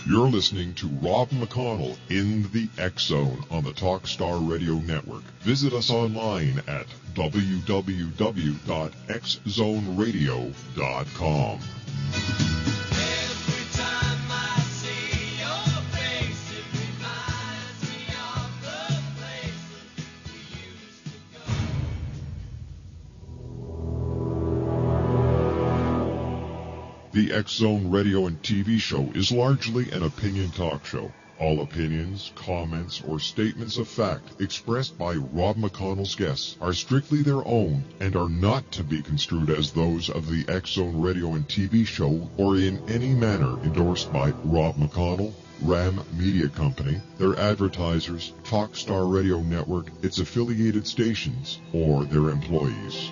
You're listening to Rob McConnell in the X Zone on the Talkstar Radio Network. Visit us online at www.xzoneradio.com. The X Zone radio and TV show is largely an opinion talk show. All opinions, comments, or statements of fact expressed by Rob McConnell's guests are strictly their own and are not to be construed as those of the X Zone radio and TV show or in any manner endorsed by Rob McConnell, Ram Media Company, their advertisers, Talkstar Radio Network, its affiliated stations, or their employees.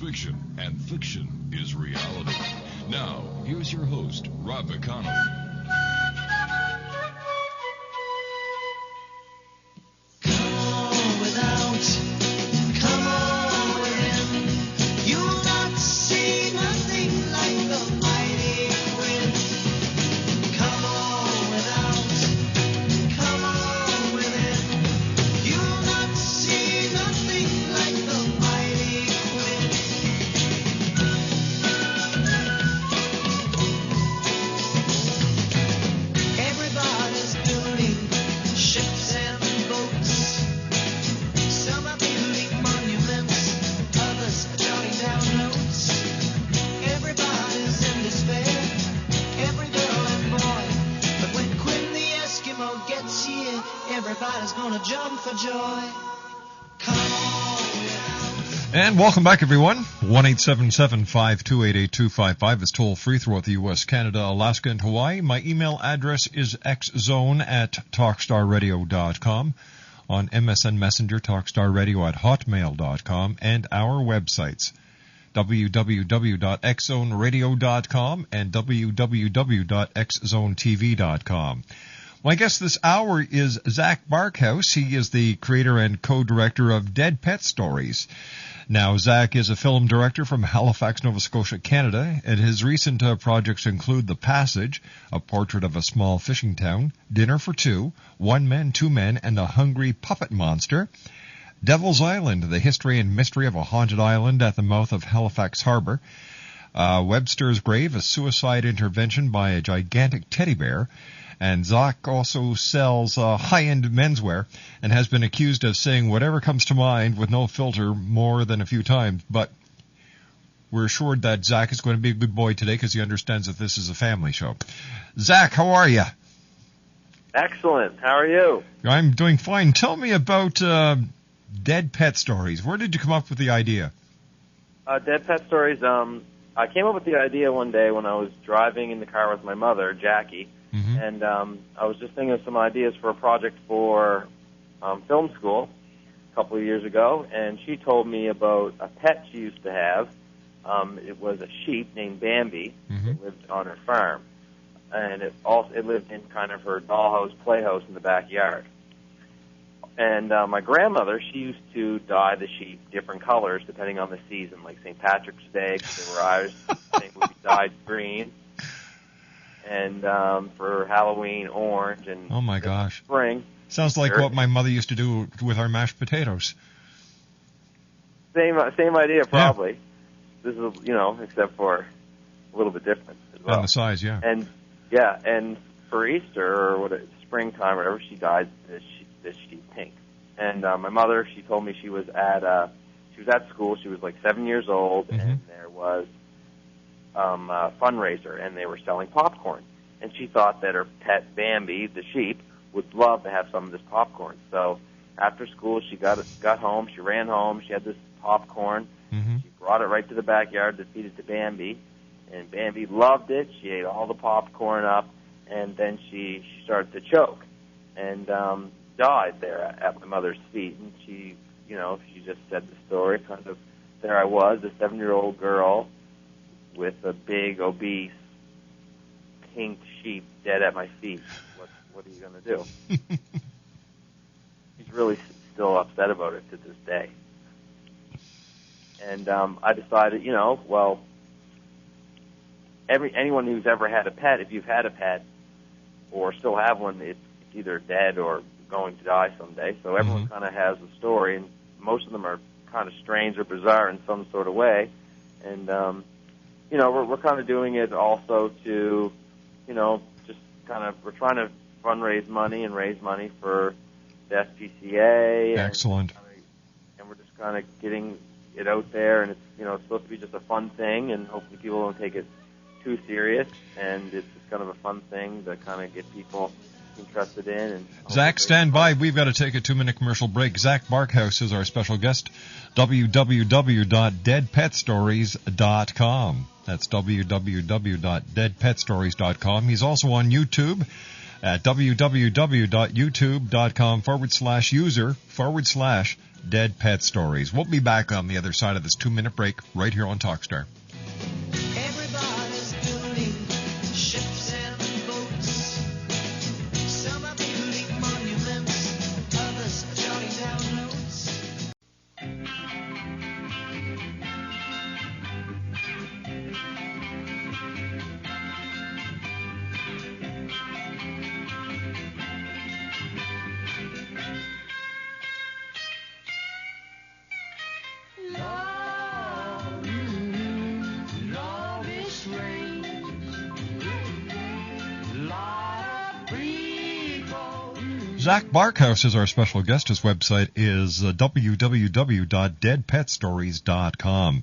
Fiction, and fiction is reality. Now, here's your host, Rob McConnell. Come on without, come on within. You'll not see nothing like the mighty wind. Come on without, come on within. You'll not see nothing like the mighty wind. Everybody's building ships and boats. Some are building monuments, others are jotting down notes. Everybody's in despair, every girl and boy. But when Quinn the Eskimo gets here, everybody's gonna jump for joy. Come on without. And welcome back, everyone. 1-877-528-8255 is toll-free throughout the U.S., Canada, Alaska, and Hawaii. My email address is xzone@talkstarradio.com. On MSN Messenger, talkstarradio@hotmail.com. And our websites, www.xzoneradio.com and www.xzonetv.com. My guest this hour is ZAC BARKHOUSE. He is the creator and co-director of Dead Pet Stories. Now, ZAC is a film director from Halifax, Nova Scotia, Canada, and his recent projects include The Passage, a portrait of a small fishing town, Dinner for Two, One Man, Two Men, and a Hungry Puppet Monster, Devil's Island, the history and mystery of a haunted island at the mouth of Halifax Harbor, Webster's Grave, a suicide intervention by a gigantic teddy bear, and ZAC also sells high-end menswear and has been accused of saying whatever comes to mind with no filter more than a few times. But we're assured that ZAC is going to be a good boy today because he understands that this is a family show. ZAC, how are you? Excellent. How are you? I'm doing fine. Tell me about Dead Pet Stories. Where did you come up with the idea? Dead Pet Stories, I came up with the idea one day when I was driving in the car with my mother, Jackie. Mm-hmm. And I was just thinking of some ideas for a project for film school a couple of years ago, and she told me about a pet she used to have. It was a sheep named Bambi that lived on her farm, and it lived in kind of her dollhouse, playhouse in the backyard. And my grandmother, she used to dye the sheep different colors depending on the season, like St. Patrick's Day, because they were Irish, they would be dyed green. And for Halloween, orange, and oh my gosh, spring. Sounds like what my mother used to do with our mashed potatoes. Same idea, probably. Yeah. This is, except for a little bit different as well. And the size, yeah. And for Easter or springtime, or whatever, she dyed this sheep pink. And my mother, she told me she was at school. She was like 7 years old, and there was a fundraiser, and they were selling popcorn. And she thought that her pet Bambi, the sheep, would love to have some of this popcorn. So after school, she got home. She ran home. She had this popcorn. She brought it right to the backyard to feed it to Bambi, and Bambi loved it. She ate all the popcorn up, and then she started to choke and died there at my mother's feet. And she she just said the story, kind of, there I was, a 7-year-old girl with a big, obese, pink sheep dead at my feet. What are you going to do? She's really still upset about it to this day. And I decided, anyone who's ever had a pet, if you've had a pet or still have one, it's either dead or going to die someday. So everyone kind of has a story, and most of them are kind of strange or bizarre in some sort of way. And, we're kind of doing it also to, just kind of, we're trying to fundraise money and raise money for the SPCA. Excellent. And we're just kind of getting it out there, and it's, it's supposed to be just a fun thing, and hopefully people don't take it too serious, and it's just kind of a fun thing to kind of get people interested in. And Zach, stand by. We've got to take a 2-minute commercial break. Zach Barkhouse is our special guest. www.deadpetstories.com. That's www.deadpetstories.com. He's also on YouTube at www.youtube.com/user/deadpetstories. We'll be back on the other side of this 2-minute break right here on Talkstar. Everybody's building ships and boats. Some are building monuments, others are jotting down notes. Love is strange. Lot of people. Zach Barkhouse is our special guest. His website is www.deadpetstories.com.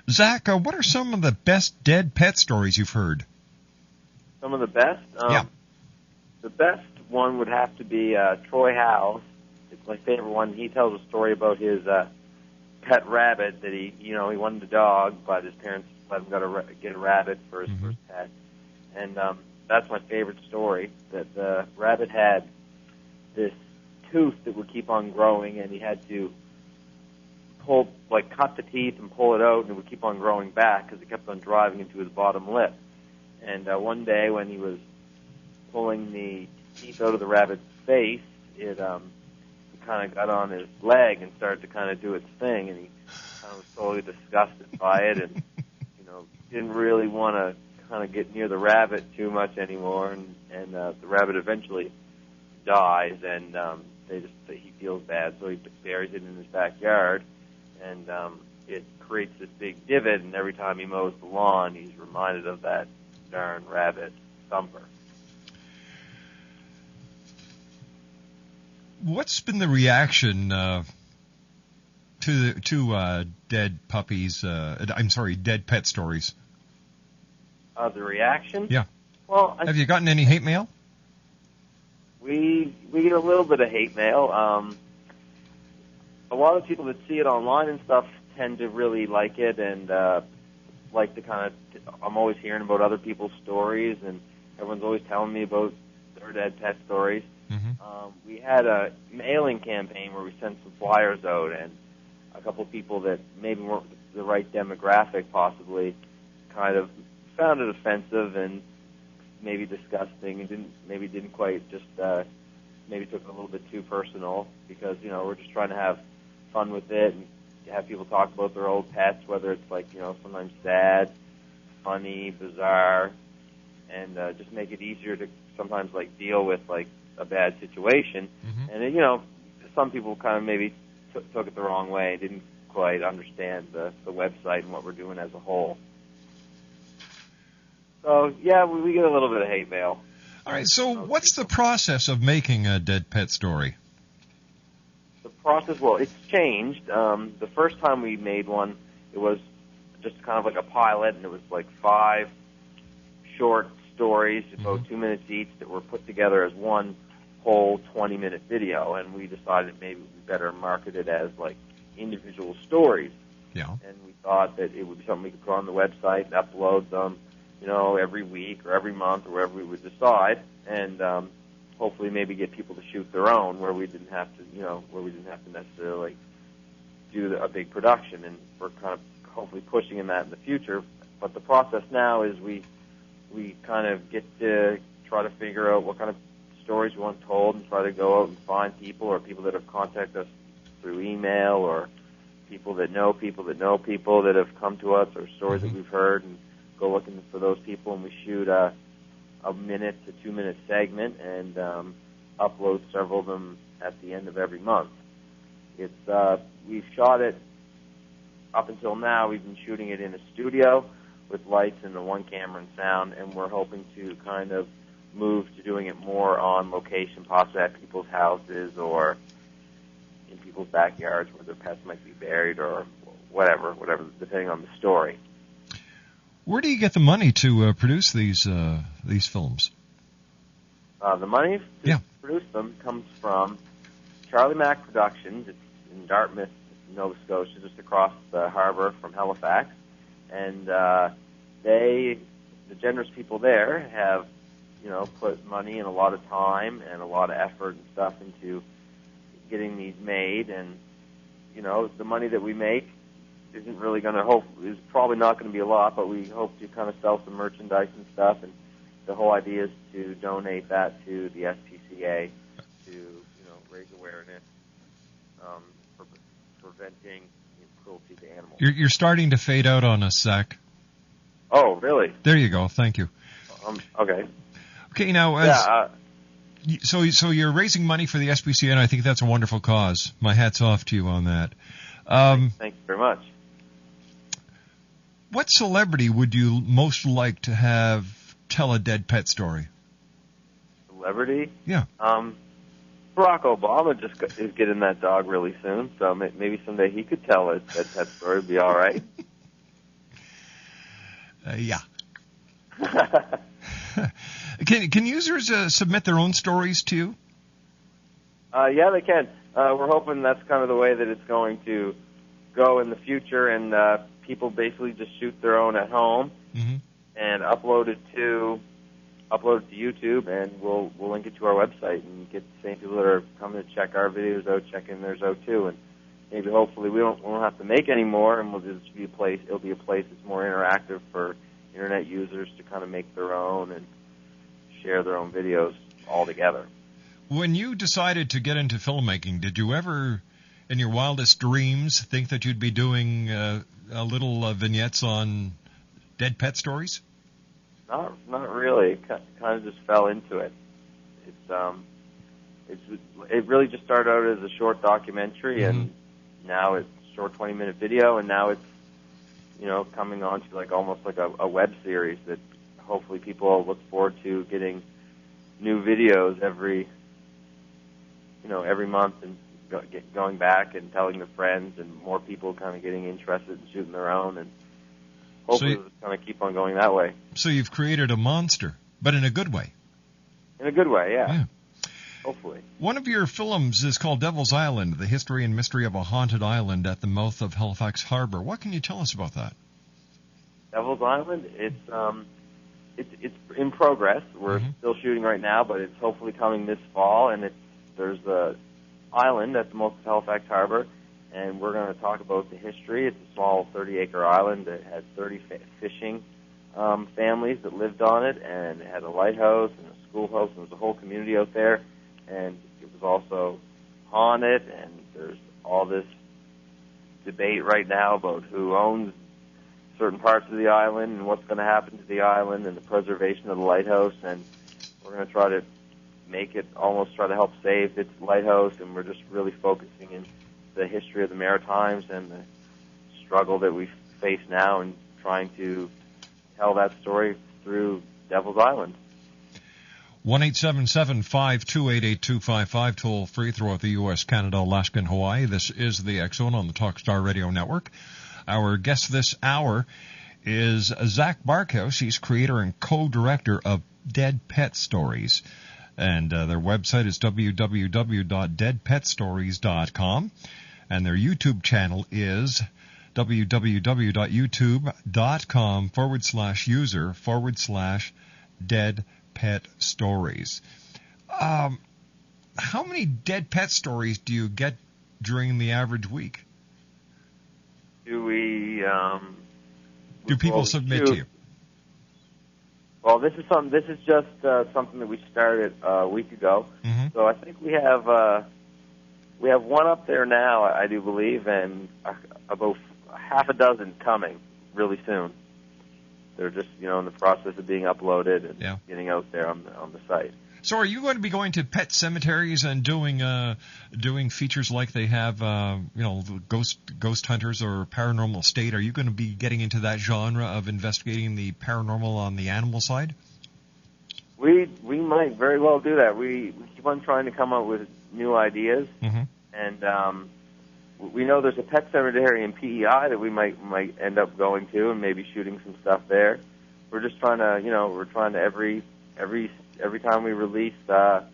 Zach, what are some of the best dead pet stories you've heard? some of the best. Yeah. The best one would have to be Troy Howe's. It's my favorite one. He tells a story about his pet rabbit that he wanted a dog, but his parents let him get a rabbit for his first pet. And that's my favorite story, that the rabbit had this tooth that would keep on growing, and he had to cut the teeth and pull it out, and it would keep on growing back because it kept on driving into his bottom lip. And one day when he was pulling the teeth out of the rabbit's face, it kind of got on his leg and started to kind of do its thing, and he kind of was totally disgusted by it, and didn't really want to kind of get near the rabbit too much anymore, and the rabbit eventually dies, and he feels bad, so he buries it in his backyard, and it creates this big divot, and every time he mows the lawn, he's reminded of that darn rabbit Thumper. What's been the reaction to dead puppies? Dead pet stories. The reaction? Yeah. Well, have you gotten any hate mail? We get a little bit of hate mail. A lot of people that see it online and stuff tend to really like it, and like to kind of. I'm always hearing about other people's stories, and everyone's always telling me about their dead pet stories. We had a mailing campaign where we sent some flyers out, and a couple of people that maybe weren't the right demographic possibly kind of found it offensive and maybe disgusting, and didn't quite just maybe took it a little bit too personal, because we're just trying to have fun with it and have people talk about their old pets, whether it's sometimes sad, funny, bizarre, and just make it easier to sometimes deal with a bad situation. And some people kind of maybe took it the wrong way, didn't quite understand the website and what we're doing as a whole. So yeah, we get a little bit of hate mail. All right. So what's the process of making a dead pet story? The process, well, it's changed. The first time we made one, it was just kind of like a pilot, and it was 5 short stories, about 2 minutes each, that were put together as one whole 20-minute video, and we decided maybe we better market it as individual stories. Yeah. And we thought that it would be something we could put on the website and upload them, every week or every month or wherever we would decide, and hopefully maybe get people to shoot their own, where we didn't have to necessarily do a big production, and we're kind of hopefully pushing in that in the future. But the process now is we kind of get to try to figure out what kind of stories we want told, and try to go out and find people, or people that have contacted us through email, or people that know people that have come to us, or stories that we've heard, and go looking for those people, and we shoot a 1 to 2 minute segment and upload several of them at the end of every month. We've shot it up until now. We've been shooting it in a studio with lights and the one camera and sound, and we're hoping to kind of move to doing it more on location, possibly at people's houses or in people's backyards where their pets might be buried, or whatever, depending on the story. Where do you get the money to produce these films? The money to produce them comes from Charlie Mack Productions. It's in Dartmouth, Nova Scotia, just across the harbor from Halifax. And the generous people there have, put money and a lot of time and a lot of effort and stuff into getting these made. And, the money that we make isn't really going to is probably not going to be a lot, but we hope to kind of sell some merchandise and stuff. And the whole idea is to donate that to the SPCA to, raise awareness for preventing cruelty to animals. You're starting to fade out on us, Zach. Oh, really? There you go. Thank you. Okay. Okay, now, so you're raising money for the SPCA, and I think that's a wonderful cause. My hat's off to you on that. Thank you very much. What celebrity would you most like to have tell a dead pet story? Celebrity? Yeah. Barack Obama is getting that dog really soon, so maybe someday he could tell a dead pet story. It'd be all right. Yeah. Can users submit their own stories to you? Yeah, they can. We're hoping that's kind of the way that it's going to go in the future, and people basically just shoot their own at home and upload it to YouTube, and we'll link it to our website and get the same people that are coming to check our videos out, checking theirs out too, and maybe hopefully we won't have to make any more, and it'll be a place that's more interactive for internet users to kind of make their own and share their own videos all together. When you decided to get into filmmaking, did you ever, in your wildest dreams, think that you'd be doing little vignettes on dead pet stories? Not really. It kind of just fell into it. It really just started out as a short documentary, and now it's a short 20-minute video, and now it's coming on to almost like a web series that hopefully people look forward to getting new videos every month, and going back and telling their friends, and more people kind of getting interested in shooting their own, and hopefully it'll kind of keep on going that way. So you've created a monster, but in a good way. In a good way, yeah. Hopefully. One of your films is called Devil's Island, the history and mystery of a haunted island at the mouth of Halifax Harbor. What can you tell us about that? Devil's Island, it's in progress. We're still shooting right now, but it's hopefully coming this fall, and there's the island at the mouth of Halifax Harbor, and we're going to talk about the history. It's a small 30-acre island that had 30 fishing families that lived on it, and it had a lighthouse and a schoolhouse, and there's a whole community out there, and it was also haunted, and there's all this debate right now about who owns certain parts of the island and what's going to happen to the island and the preservation of the lighthouse, and we're going to try to try to help save its lighthouse, and we're just really focusing in the history of the Maritimes and the struggle that we face now, and trying to tell that story through Devil's Island. 1-877-528-8255, toll free throughout the U.S., Canada, Alaska, and Hawaii. This is the X Zone on the Talkstar Radio Network. Our guest this hour is ZAC BARKHOUSE. He's creator and co-director of Dead Pet Stories. And their website is www.deadpetstories.com. And their YouTube channel is www.youtube.com/user/deadpetstories. How many dead pet stories do you get during the average week? Do we? Do people submit to you? Well, this is just something that we started a week ago. Mm-hmm. So I think we have one up there now, I do believe, and about half a dozen coming really soon. They're just in the process of being uploaded and getting out there on the site. So are you going to be going to pet cemeteries and doing features like they have, ghost hunters or paranormal state? Are you going to be getting into that genre of investigating the paranormal on the animal side? We might very well do that. We keep on trying to come up with new ideas, mm-hmm. and we know there's a pet cemetery in PEI that we might end up going to and maybe shooting some stuff there. We're just trying to, every time we release a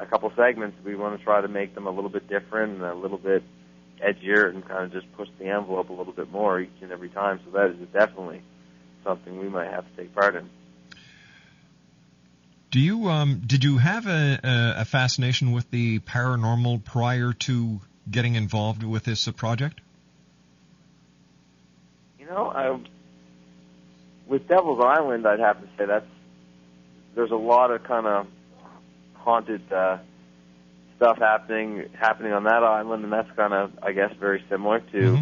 couple segments, we want to try to make them a little bit different and a little bit edgier and kind of just push the envelope a little bit more each and every time. So that is definitely something we might have to take part in. Do you did you have a fascination with the paranormal prior to getting involved with this project? With Devil's Island, I'd have to say there's a lot of kind of haunted stuff happening on that island, and that's kind of, I guess, very similar to mm-hmm.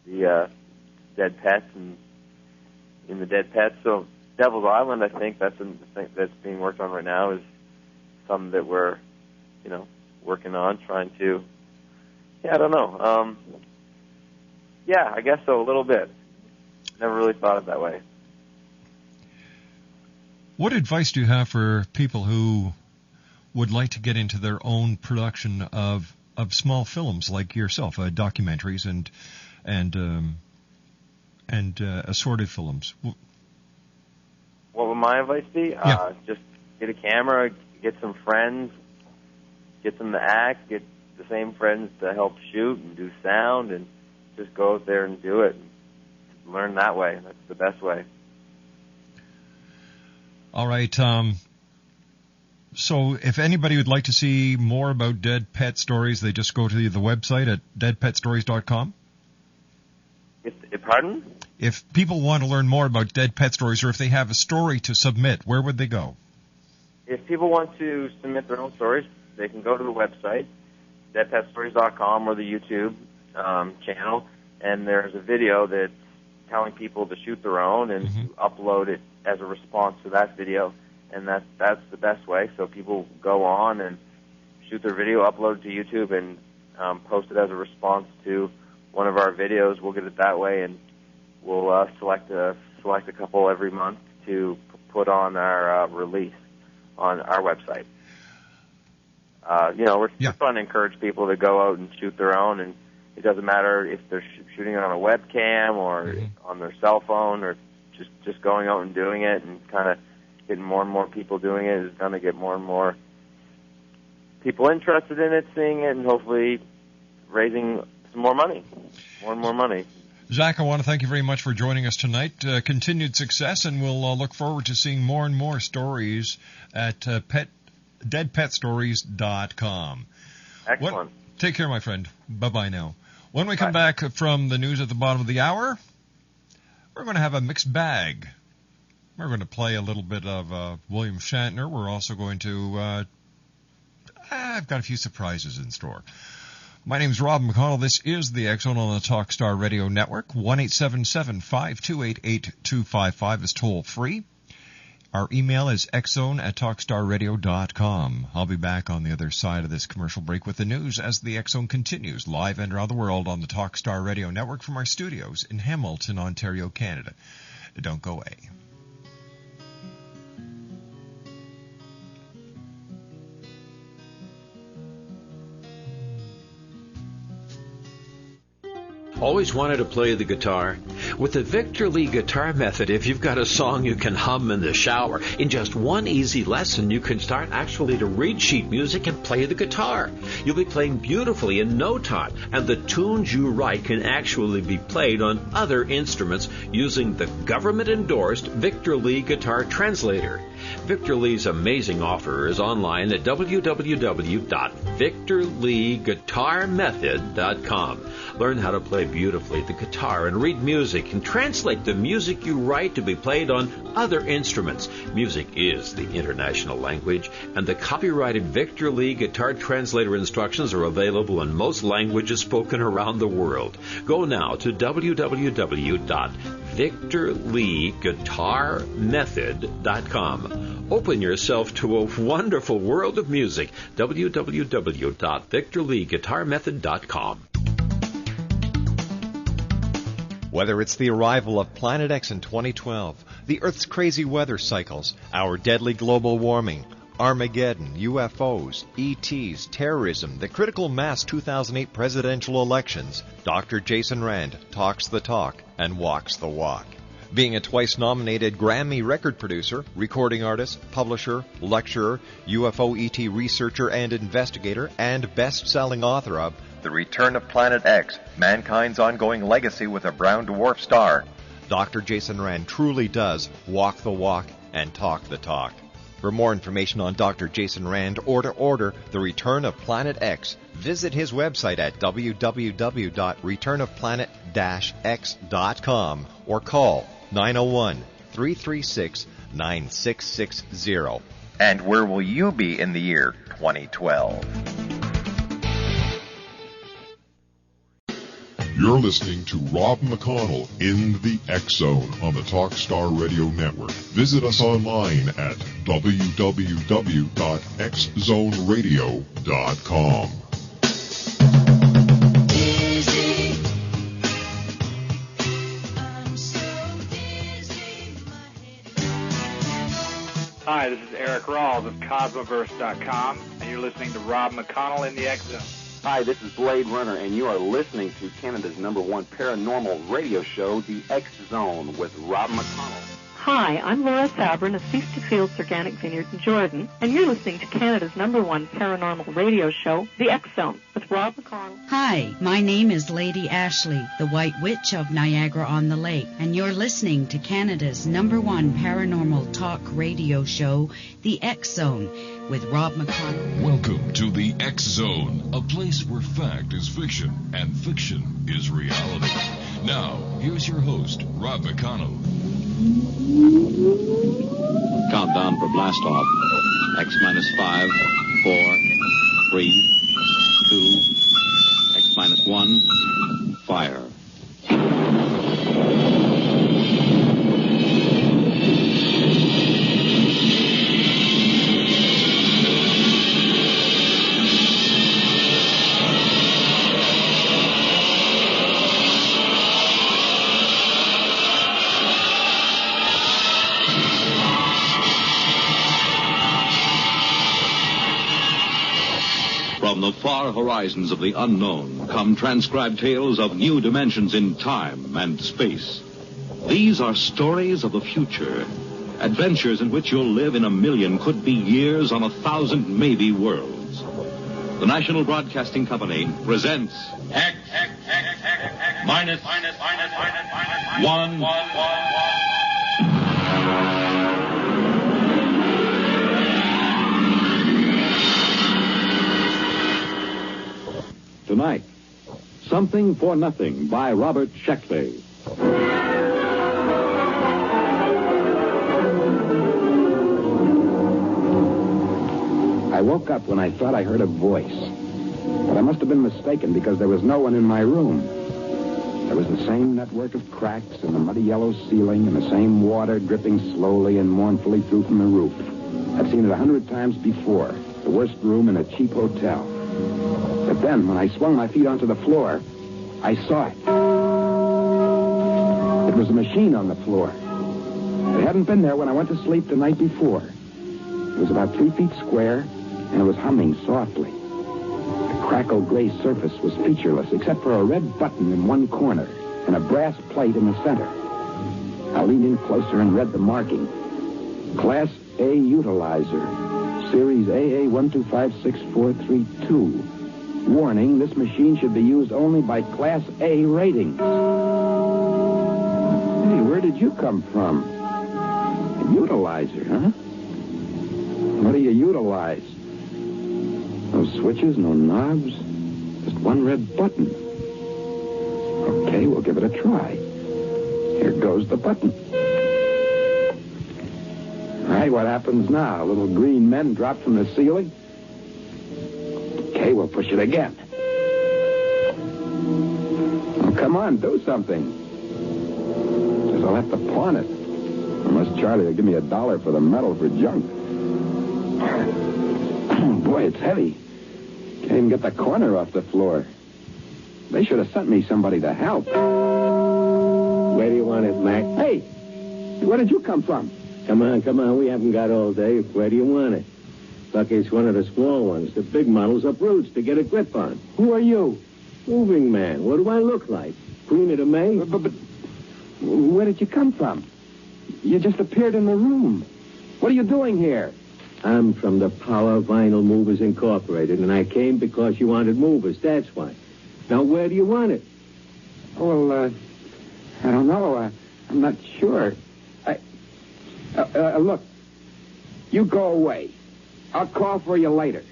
the Dead Pets and in the Dead Pets. So Devil's Island, I think that's being worked on right now is something that we're working on, trying to. Yeah, I don't know. Yeah, I guess so, a little bit. Never really thought of it that way. What advice do you have for people who would like to get into their own production of small films like yourself, documentaries and assorted films? What would my advice be? Yeah. Just get a camera, get some friends, get them to act, get the same friends to help shoot and do sound, and just go out there and do it. Learn that way. That's the best way. All right. So if anybody would like to see more about Dead Pet Stories, they just go to the website at deadpetstories.com? Pardon? If people want to learn more about Dead Pet Stories, or if they have a story to submit, where would they go? If people want to submit their own stories, they can go to the website, deadpetstories.com, or the YouTube channel, and there's a video that's telling people to shoot their own and mm-hmm. to upload it as a response to that video, and that's the best way. So people go on and shoot their video, upload it to YouTube, and post it as a response to one of our videos. We'll get it that way, and we'll select a couple every month to put on our release on our website. We're trying to encourage people to go out and shoot their own, and it doesn't matter if they're shooting it on a webcam or mm-hmm. on their cell phone, or just going out and doing it, and kind of getting more and more people doing it is going to get more and more people interested in it, seeing it, and hopefully raising some more money, more and more money. Zach, I want to thank you very much for joining us tonight. Continued success, and we'll look forward to seeing more and more stories at deadpetstories.com. Excellent. Take care, my friend. Bye-bye now. When we come back from the news at the bottom of the hour, we're going to have a mixed bag. We're going to play a little bit of William Shatner. We're also going to... I've got a few surprises in store. My name's Rob McConnell. This is the X Zone on the Talkstar Radio Network. 1-877-528-8255 is toll free. Our email is xzone@talkstarradio.com. I'll be back on the other side of this commercial break with the news as the X Zone continues live and around the world on the Talkstar Radio Network from our studios in Hamilton, Ontario, Canada. Don't go away. Always wanted to play the guitar? With the Victor Lee Guitar Method, if you've got a song you can hum in the shower, in just one easy lesson, you can start actually to read sheet music and play the guitar. You'll be playing beautifully in no time, and the tunes you write can actually be played on other instruments using the government-endorsed Victor Lee Guitar Translator. Victor Lee's amazing offer is online at www.victorleeguitarmethod.com. Learn how to play beautifully the guitar and read music and translate the music you write to be played on other instruments. Music is the international language, and the copyrighted Victor Lee guitar translator instructions are available in most languages spoken around the world. Go now to www.victorleeguitarmethod.com. Open yourself to a wonderful world of music. www.victorleeguitarmethod.com. Whether it's the arrival of Planet X in 2012, the Earth's crazy weather cycles, our deadly global warming, Armageddon, UFOs, ETs, terrorism, the critical mass 2008 presidential elections, Dr. Jason Rand talks the talk and walks the walk. Being a twice-nominated Grammy record producer, recording artist, publisher, lecturer, UFO ET researcher and investigator, and best-selling author of The Return of Planet X, Mankind's Ongoing Legacy with a Brown Dwarf Star, Dr. Jason Rand truly does walk the walk and talk the talk. For more information on Dr. Jason Rand or to order The Return of Planet X, visit his website at www.returnofplanet-x.com or call 901-336-9660. And where will you be in the year 2012? You're listening to Rob McConnell in the X Zone on the Talkstar Radio Network. Visit us online at www.xzoneradio.com. Hi, this is Eric Rawls of Cosmoverse.com, and you're listening to Rob McConnell in the X Zone. Hi, this is Blade Runner, and you are listening to Canada's #1 paranormal radio show, The X Zone, with Rob McConnell. Hi, I'm Laura Sabrin of Feast to Fields Organic Vineyard in Jordan, and you're listening to Canada's #1 paranormal radio show, The X Zone, with Rob McConnell. Hi, my name is Lady Ashley, the White Witch of Niagara-on-the-Lake, and you're listening to Canada's #1 paranormal talk radio show, The X Zone, with Rob McConnell. Welcome to the X Zone, a place where fact is fiction and fiction is reality. Now, here's your host, Rob McConnell. Countdown for blast off. X minus 5, 4, 3, 2, X minus 1, fire. From the far horizons of the unknown come transcribed tales of new dimensions in time and space. These are stories of the future, adventures in which you'll live in 1,000,000, could be years, on 1,000 maybe worlds. The National Broadcasting Company presents X minus 1. Tonight, Something for Nothing by Robert Sheckley. I woke up when I thought I heard a voice. But I must have been mistaken because there was no one in my room. There was the same network of cracks in the muddy yellow ceiling and the same water dripping slowly and mournfully through from the roof. I've seen it 100 times before. The worst room in a cheap hotel. But then, when I swung my feet onto the floor, I saw it. It was a machine on the floor. It hadn't been there when I went to sleep the night before. It was about 3 feet square, and it was humming softly. The crackled gray surface was featureless, except for a red button in one corner and a brass plate in the center. I leaned in closer and read the marking. Class A Utilizer, Series AA1256432. Warning, this machine should be used only by Class A ratings. Hey, where did you come from? A utilizer, huh? What do you utilize? No switches, no knobs, just one red button. Okay, we'll give it a try. Here goes the button. All right, what happens now? Little green men drop from the ceiling? Okay, we'll push it again. Oh, come on, do something. Because I'll have to pawn it. Unless Charlie will give me $1 for the metal for junk. Boy, it's heavy. Can't even get the corner off the floor. They should have sent me somebody to help. Where do you want it, Mac? Hey, where did you come from? Come on. We haven't got all day. Where do you want it? Lucky it's one of the small ones. The big models up roots to get a grip on. Who are you? Moving man. What do I look like? Queen of the May? But where did you come from? You just appeared in the room. What are you doing here? I'm from the Power Vinyl Movers Incorporated, and I came because you wanted movers. That's why. Now, where do you want it? Well, I don't know. I'm not sure. Look, you go away. I'll call for you later.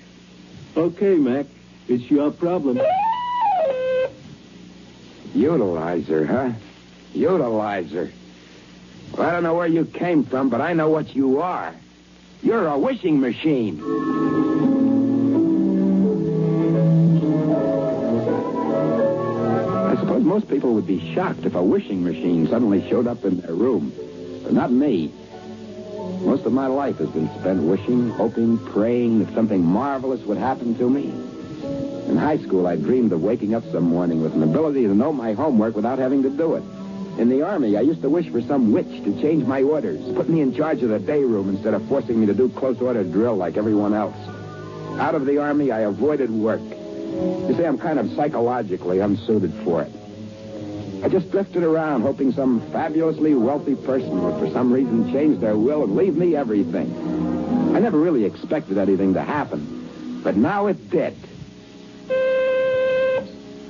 Okay, Mac. It's your problem. Utilizer, huh? Utilizer. Well, I don't know where you came from, but I know what you are. You're a wishing machine. I suppose most people would be shocked if a wishing machine suddenly showed up in their room. But not me. Most of my life has been spent wishing, hoping, praying that something marvelous would happen to me. In high school, I dreamed of waking up some morning with an ability to know my homework without having to do it. In the Army, I used to wish for some witch to change my orders, put me in charge of the day room instead of forcing me to do close-order drill like everyone else. Out of the Army, I avoided work. You see, I'm kind of psychologically unsuited for it. I just drifted around hoping some fabulously wealthy person would for some reason change their will and leave me everything. I never really expected anything to happen, but now it did.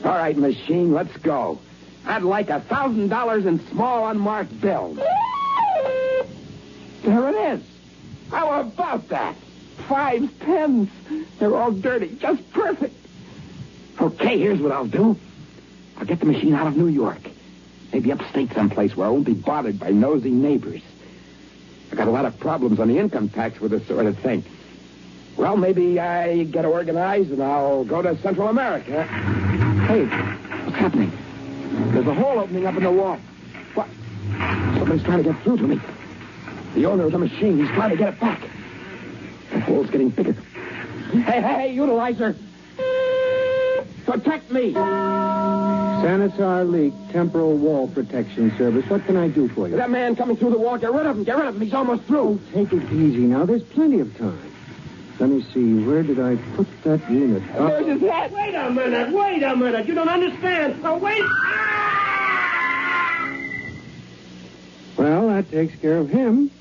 All right, machine, let's go. I'd like $1,000 in small unmarked bills. There it is. How about that? 5 pence. They're all dirty. Just perfect. Okay, here's what I'll do. I'll get the machine out of New York. Maybe upstate someplace where I won't be bothered by nosy neighbors. I got a lot of problems on the income tax with this sort of thing. Well, maybe I get organized and I'll go to Central America. Hey, what's happening? There's a hole opening up in the wall. What? Somebody's trying to get through to me. The owner of the machine, he's trying to get it back. That hole's getting bigger. Hey, utilizer. Protect me. Sanitar Leak Temporal Wall Protection Service. What can I do for you? That man coming through the wall, get rid of him. He's almost through. Oh, take it easy now. There's plenty of time. Let me see. Where did I put that unit? There's his head. Wait a minute. You don't understand. Now, wait. Well, that takes care of him.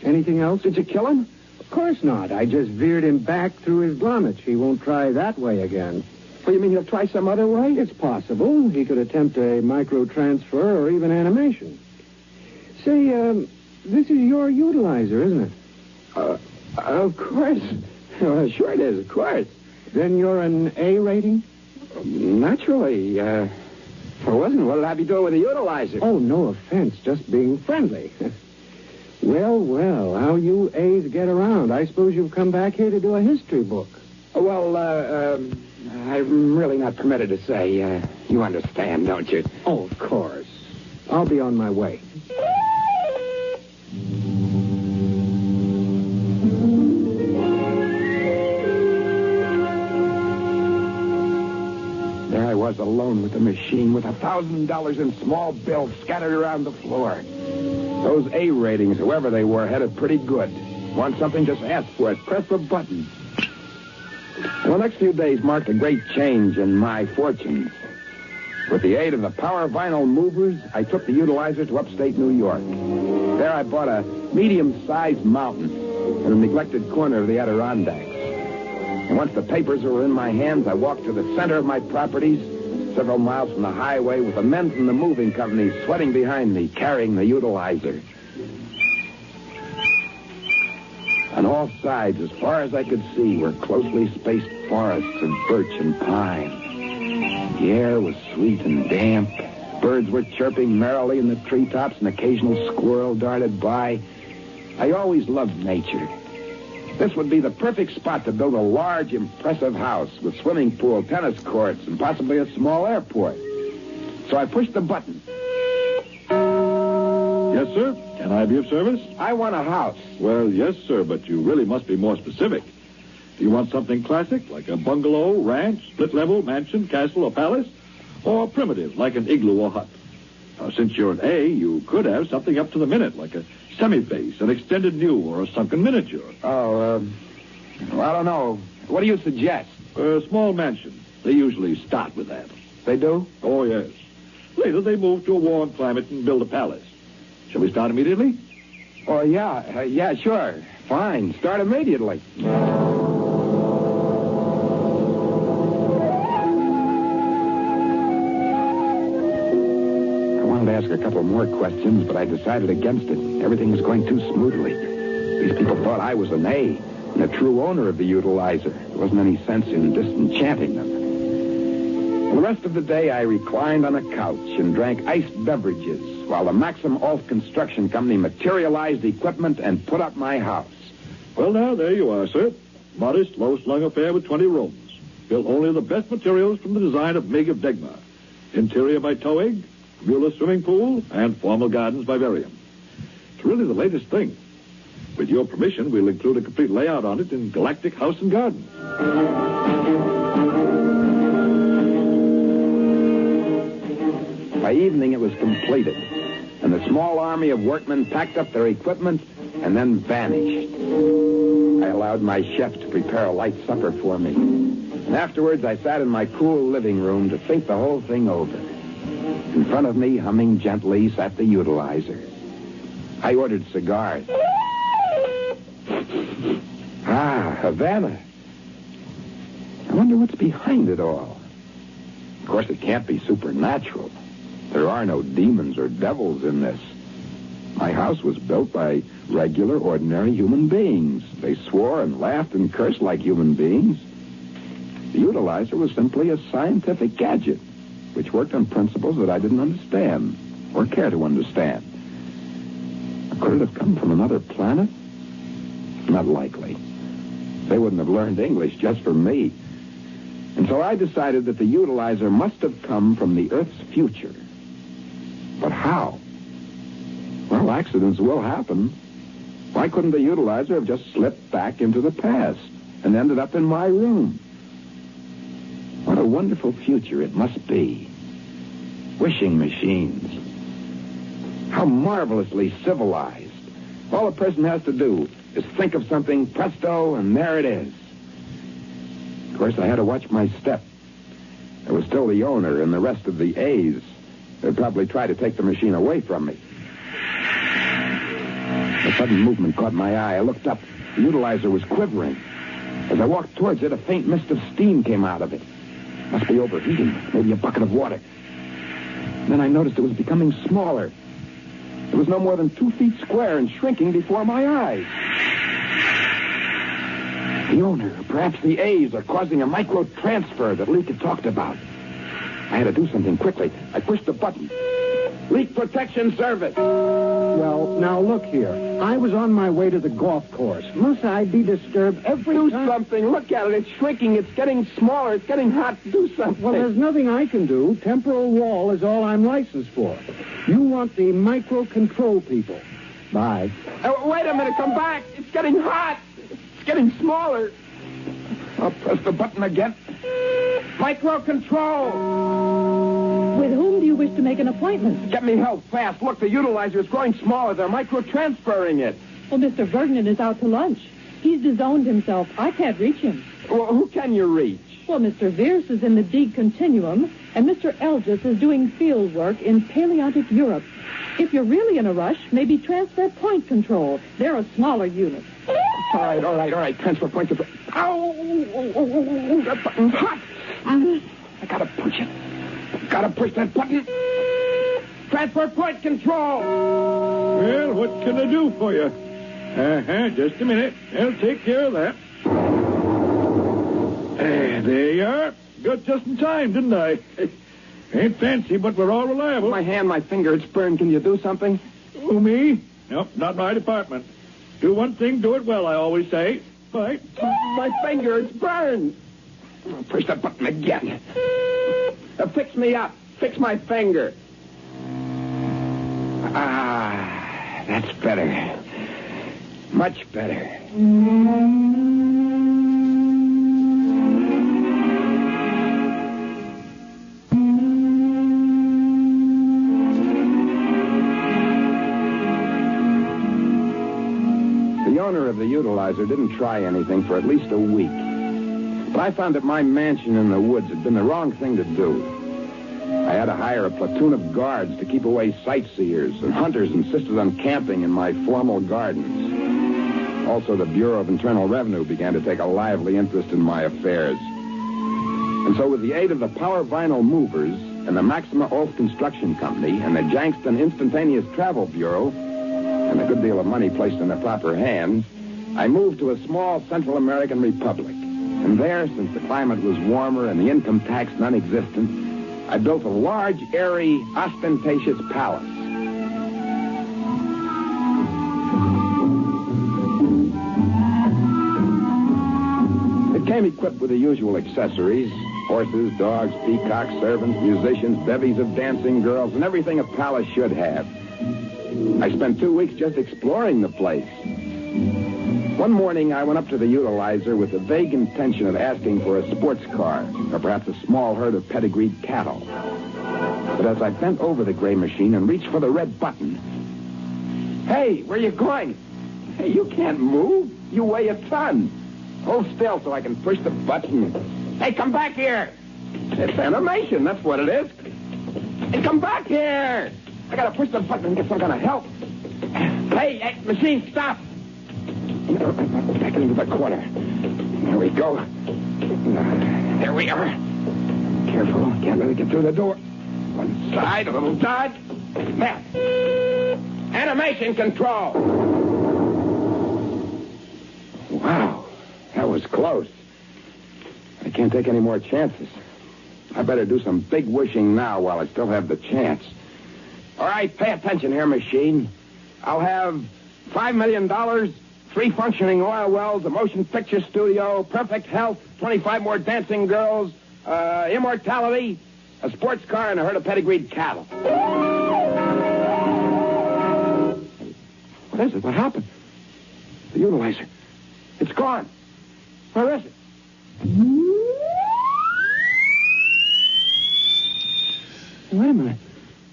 Anything else? Did you kill him? Of course not. I just veered him back through his grommet. He won't try that way again. Well, you mean he'll try some other way? It's possible. He could attempt a microtransfer or even animation. Say, this is your utilizer, isn't it? Of course. Well, sure it is, of course. Then you're an A rating? Naturally. If I wasn't, what would I be doing with a utilizer? Oh, no offense. Just being friendly. Well, how you A's get around. I suppose you've come back here to do a history book. Well, I'm really not permitted to say. You understand, don't you? Oh, of course. I'll be on my way. There I was alone with the machine with $1,000 in small bills scattered around the floor. Those A ratings, whoever they were, had it pretty good. Want something, just ask for it. Press the button. Well, the next few days marked a great change in my fortunes. With the aid of the Power Vinyl Movers, I took the utilizer to upstate New York. There I bought a medium-sized mountain in a neglected corner of the Adirondacks. And once the papers were in my hands, I walked to the center of my properties, several miles from the highway, with the men from the moving company sweating behind me, carrying the utilizer. On all sides, as far as I could see, were closely spaced forests of birch and pine. The air was sweet and damp. Birds were chirping merrily in the treetops. An occasional squirrel darted by. I always loved nature. This would be the perfect spot to build a large, impressive house with swimming pool, tennis courts, and possibly a small airport. So I pushed the button. Yes, sir. Can I be of service? I want a house. Well, yes, sir, but you really must be more specific. Do you want something classic, like a bungalow, ranch, split-level, mansion, castle, or palace? Or primitive, like an igloo or hut? Now, since you're an A, you could have something up to the minute, like a semi-base, an extended new, or a sunken miniature. Oh, well, I don't know. What do you suggest? A small mansion. They usually start with that. They do? Oh, yes. Later, they move to a warm climate and build a palace. Shall we start immediately? Oh, yeah, sure. Fine. Start immediately. I wanted to ask a couple more questions, but I decided against it. Everything was going too smoothly. These people thought I was an A and a true owner of the utilizer. There wasn't any sense in disenchanting them. The rest of the day, I reclined on a couch and drank iced beverages while the Maxim Alt Construction Company materialized equipment and put up my house. Well, now, there you are, sir. Modest, low-slung affair with 20 rooms. Built only of the best materials from the design of Mig of Degmar. Interior by Toeg, Mueller swimming pool, and formal gardens by Varium. It's really the latest thing. With your permission, we'll include a complete layout on it in Galactic House and Garden. By evening, it was completed, and the small army of workmen packed up their equipment and then vanished. I allowed my chef to prepare a light supper for me, and afterwards I sat in my cool living room to think the whole thing over. In front of me, humming gently, sat the utilizer. I ordered cigars. Havana. I wonder what's behind it all. Of course, it can't be supernatural. There are no demons or devils in this. My house was built by regular, ordinary human beings. They swore and laughed and cursed like human beings. The utilizer was simply a scientific gadget, which worked on principles that I didn't understand or care to understand. Could it have come from another planet? Not likely. They wouldn't have learned English just for me. And so I decided that the utilizer must have come from the Earth's future. But how? Well, accidents will happen. Why couldn't the utilizer have just slipped back into the past and ended up in my room? What a wonderful future it must be. Wishing machines. How marvelously civilized. All a person has to do is think of something, presto, and there it is. Of course, I had to watch my step. I was still the owner, and the rest of the A's. They'd probably try to take the machine away from me. A sudden movement caught my eye. I looked up. The utilizer was quivering. As I walked towards it, a faint mist of steam came out of it. Must be overheating. Maybe a bucket of water. Then I noticed it was becoming smaller. It was no more than 2 feet square and shrinking before my eyes. The owner, perhaps the A's, are causing a micro-transfer that Leak had talked about. I had to do something quickly. I pushed the button. Leak Protection Service. Well, now look here. I was on my way to the golf course. Must I be disturbed every Do time? something. Look at it. It's shrinking. It's getting smaller. It's getting hot. Do something. Well, there's nothing I can do. Temporal wall is all I'm licensed for. You want the micro-control people. Bye. Wait a minute. Come back. It's getting hot. It's getting smaller. I'll press the button again. Micro-control. With whom do you wish to make an appointment? Get me help fast. Look, the utilizer is growing smaller. They're micro-transferring it. Well, Mr. Vergnan is out to lunch. He's disowned himself. I can't reach him. Well, who can you reach? Well, Mr. Vierce is in the Deeg Continuum, and Mr. Elgis is doing field work in Paleontic Europe. If you're really in a rush, maybe transfer point control. They're a smaller unit. All right. Transfer point control. Ow! That button's hot. I gotta push it. Gotta push that button. Transfer point control. Well, what can I do for you? Just a minute. I'll take care of that. There you are. Got just in time, didn't I? Ain't fancy, but we're all reliable. My hand, my finger, it's burned. Can you do something? Who, me? Nope, not my department. Do one thing, do it well, I always say. Right? My finger, it's burned. Push the button again. Fix me up. Fix my finger. Ah, that's better. Much better. The owner of the Utilizer didn't try anything for at least a week. But I found that my mansion in the woods had been the wrong thing to do. I had to hire a platoon of guards to keep away sightseers, and hunters insisted on camping in my formal gardens. Also, the Bureau of Internal Revenue began to take a lively interest in my affairs. And so with the aid of the Power Vinyl Movers and the Maxima Oath Construction Company and the Jankston Instantaneous Travel Bureau, and a good deal of money placed in the proper hands, I moved to a small Central American republic. And there, since the climate was warmer and the income tax non-existent, I built a large, airy, ostentatious palace. It came equipped with the usual accessories: horses, dogs, peacocks, servants, musicians, bevies of dancing girls, and everything a palace should have. I spent 2 weeks just exploring the place. One morning, I went up to the Utilizer with the vague intention of asking for a sports car, or perhaps a small herd of pedigreed cattle. But as I bent over the gray machine and reached for the red button... Hey, where you going? Hey, you can't move. You weigh a ton. Hold still so I can push the button. Hey, come back here. It's animation, that's what it is. Hey, come back here. I gotta push the button and get some kind of help. Hey, machine, stop. Back into the corner. There we go. There we are. Careful. Can't really get through the door. One side, a little dodge. There. Animation control. Wow. That was close. I can't take any more chances. I better do some big wishing now while I still have the chance. All right, pay attention here, machine. I'll have $5 million, 3 functioning oil wells, a motion picture studio, perfect health, 25 more dancing girls, immortality, a sports car, and a herd of pedigreed cattle. What is it? What happened? The Utilizer. It's gone. Where is it? Wait a minute.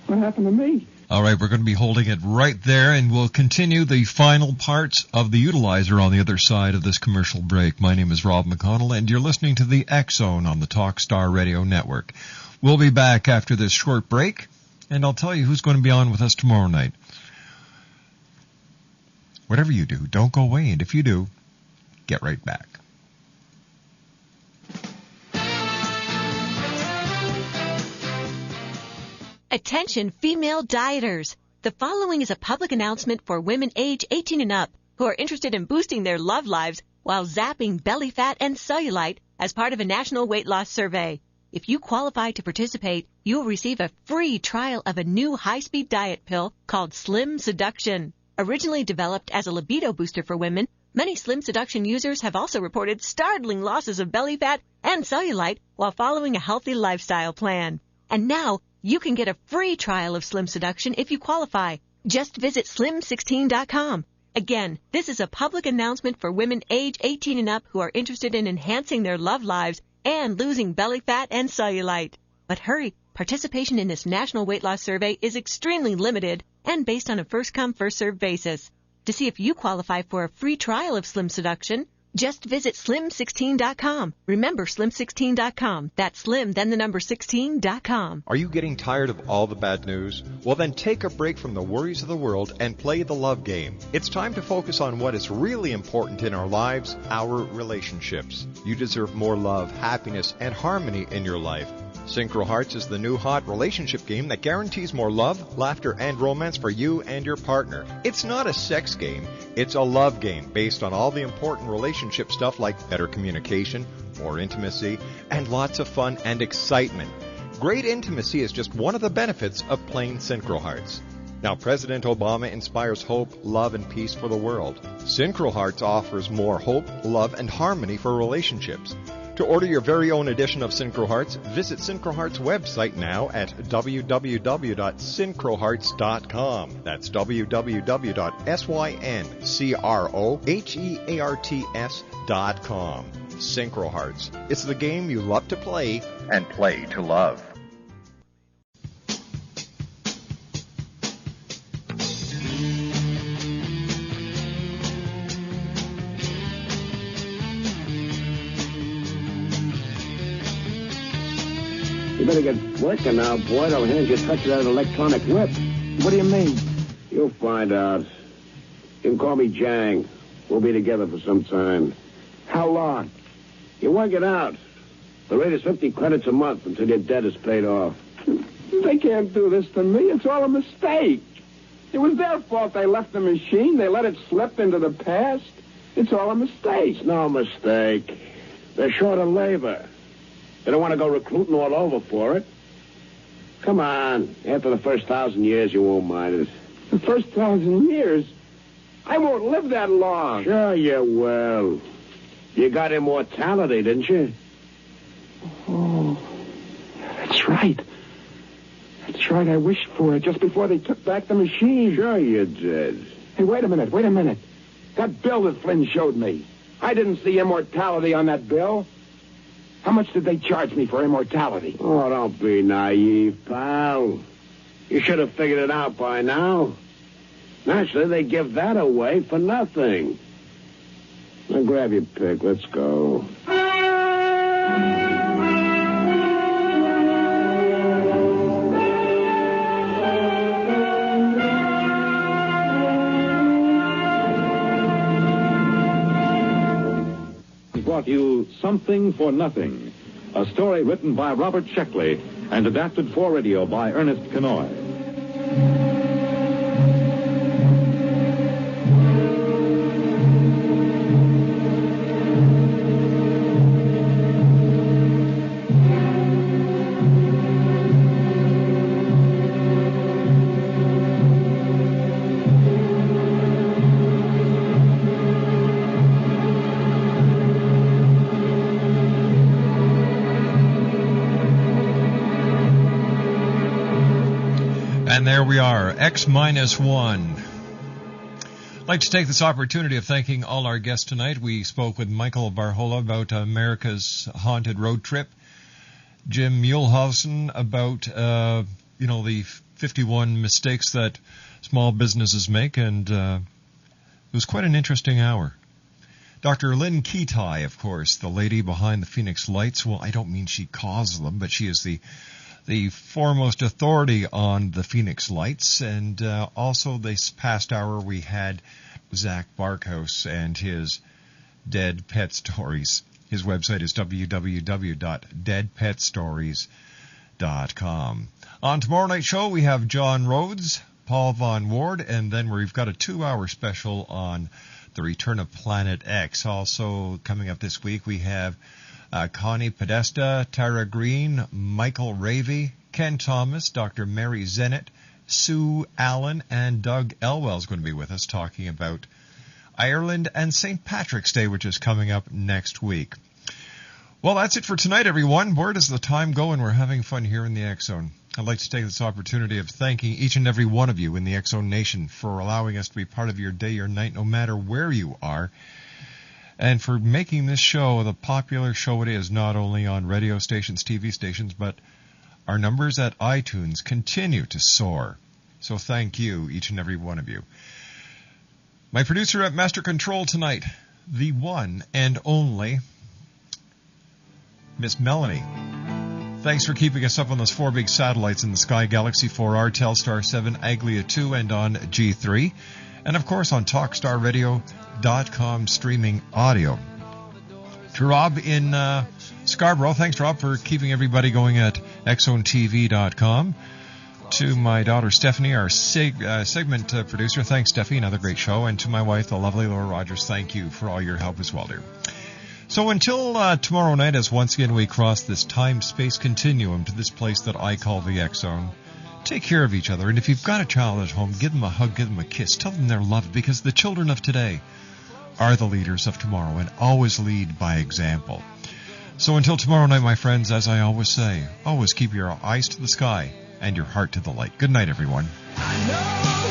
What happened to me? All right, we're going to be holding it right there, and we'll continue the final parts of the Utilizer on the other side of this commercial break. My name is Rob McConnell, and you're listening to the X-Zone on the Talkstar Radio Network. We'll be back after this short break, and I'll tell you who's going to be on with us tomorrow night. Whatever you do, don't go away, and if you do, get right back. Attention female dieters. The following is a public announcement for women age 18 and up who are interested in boosting their love lives while zapping belly fat and cellulite as part of a national weight loss survey. If you qualify to participate, you will receive a free trial of a new high-speed diet pill called Slim Seduction. Originally developed as a libido booster for women, many Slim Seduction users have also reported startling losses of belly fat and cellulite while following a healthy lifestyle plan. And now, you can get a free trial of Slim Seduction if you qualify. Just visit slim16.com. Again, this is a public announcement for women age 18 and up who are interested in enhancing their love lives and losing belly fat and cellulite. But hurry, participation in this national weight loss survey is extremely limited and based on a first-come, first-served basis. To see if you qualify for a free trial of Slim Seduction, just visit slim16.com. Remember slim16.com. That's slim, then the number 16.com. Are you getting tired of all the bad news? Well, then take a break from the worries of the world and play the love game. It's time to focus on what is really important in our lives, our relationships. You deserve more love, happiness, and harmony in your life. Synchro Hearts is the new hot relationship game that guarantees more love, laughter, and romance for you and your partner. It's not a sex game, it's a love game based on all the important relationship stuff like better communication, more intimacy, and lots of fun and excitement. Great intimacy is just one of the benefits of plain Synchro Hearts. Now, President Obama inspires hope, love, and peace for the world. Synchro Hearts offers more hope, love, and harmony for relationships. To order your very own edition of Synchro Hearts, visit Synchro Hearts' website now at www.synchrohearts.com. That's www.synchrohearts.com. Synchro Hearts. It's the game you love to play and play to love. You better get working now, boy. Don't hand you touch that electronic whip. What do you mean? You'll find out. You can call me Jang. We'll be together for some time. How long? You work it out. The rate is 50 credits a month until your debt is paid off. They can't do this to me. It's all a mistake. It was their fault they left the machine. They let it slip into the past. It's all a mistake. It's no mistake. They're short of labor. They don't want to go recruiting all over for it. Come on. After the first 1,000 years, you won't mind it. The first 1,000 years? I won't live that long. Sure you will. You got immortality, didn't you? Oh, that's right. That's right. I wished for it just before they took back the machine. Sure you did. Hey, wait a minute. That bill that Flynn showed me. I didn't see immortality on that bill. How much did they charge me for immortality? Oh, don't be naive, pal. You should have figured it out by now. Naturally, they give that away for nothing. Now grab your pick. Let's go. Brought you Something for Nothing, a story written by Robert Sheckley and adapted for radio by Ernest Kenoy. And there we are, X-1. I'd like to take this opportunity of thanking all our guests tonight. We spoke with Michael Barhola about America's Haunted Road Trip, Jim Muehlhausen about, the 51 mistakes that small businesses make, and it was quite an interesting hour. Dr. Lynn Ketai, of course, the lady behind the Phoenix Lights. Well, I don't mean she caused them, but she is the foremost authority on the Phoenix Lights. And also this past hour we had ZAC BARKHOUSE and his Dead Pet Stories. His website is www.deadpetstories.com. On tomorrow night's show we have John Rhodes, Paul Von Ward, and then we've got a 2-hour special on the return of Planet X. Also coming up this week we have Connie Podesta, Tara Green, Michael Ravey, Ken Thomas, Dr. Mary Zennett, Sue Allen, and Doug Elwell is going to be with us talking about Ireland and St. Patrick's Day, which is coming up next week. Well, that's it for tonight, everyone. Where does the time go? And we're having fun here in the X-Zone. I'd like to take this opportunity of thanking each and every one of you in the X-Zone Nation for allowing us to be part of your day or night, no matter where you are. And for making this show the popular show it is, not only on radio stations, TV stations, but our numbers at iTunes continue to soar. So thank you, each and every one of you. My producer at Master Control tonight, the one and only Miss Melanie. Thanks for keeping us up on those 4 big satellites in the sky, Galaxy 4R, Telstar 7, Aglia 2, and on G3. And, of course, on TalkStarRadio.com streaming audio. To Rob in Scarborough, thanks, Rob, for keeping everybody going at XZoneTV.com. To my daughter, Stephanie, our segment producer, thanks, Steffi, another great show. And to my wife, the lovely Laura Rogers, thank you for all your help as well, dear. So until tomorrow night, as once again we cross this time-space continuum to this place that I call the X Zone, take care of each other. And if you've got a child at home, give them a hug, give them a kiss. Tell them they're loved, because the children of today are the leaders of tomorrow and always lead by example. So until tomorrow night, my friends, as I always say, always keep your eyes to the sky and your heart to the light. Good night, everyone. I know